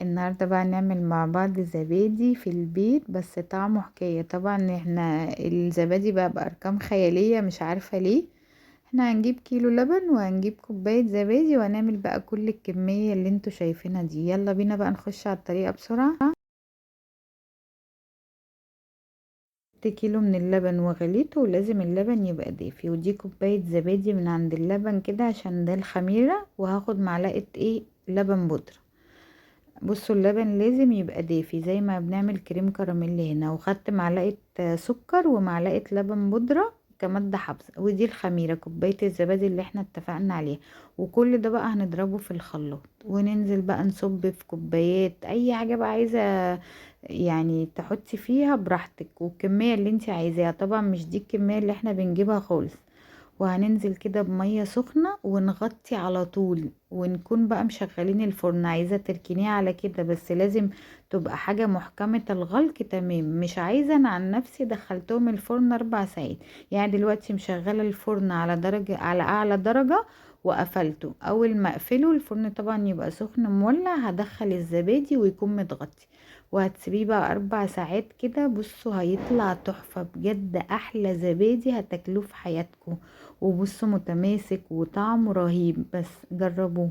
النهاردة بقى نعمل مع بعض زبادي في البيت، بس طعمه حكاية. طبعا احنا الزبادي بقى بأرقام خيالية، مش عارفة ليه. احنا هنجيب كيلو لبن وهنجيب كوباية زبادي وهنعمل بقى كل الكمية اللي انتوا شايفينها دي. يلا بينا بقى نخش على الطريقة بسرعة. كيلو من اللبن وغليته، ولازم اللبن يبقى دافي. ودي كوباية زبادي من عند اللبن كده عشان ده الخميرة. وهاخد معلقة لبن بودرة. بصوا اللبن لازم يبقى دافي زي ما بنعمل كريم كراميل هنا. وخدت معلقة سكر ومعلقة لبن بودرة كمادة حافظة. ودي الخميرة كوباية الزبادي اللي احنا اتفقنا عليها. وكل ده بقى هنضربه في الخلاط، وننزل بقى نصب في كوبايات اي حاجة بقى عايزة، يعني تحطي فيها براحتك والكمية اللي انت عايزاها. طبعا مش دي الكمية اللي احنا بنجيبها خالص. وهننزل كده بمية سخنة ونغطي على طول، ونكون بقى مشغلين الفرن. عايزة تركنيه على كده، بس لازم تبقى حاجة محكمة الغلق تمام. مش عايزة، انا عن نفسي دخلتهم الفرن 4 ساعات. يعني دلوقتي مشغلة الفرن على درجة، على اعلى درجة، وقفلته. اول ما اقفله الفرن طبعا يبقى سخن مولع، هدخل الزبادي ويكون متغطي. وهتسيبيه بقى 4 ساعات كده. بصوا هيطلع تحفة بجد، احلى زبادي هتاكلوه في حياتكم. وبصوا متماسك وطعمه رهيب، بس جربوه.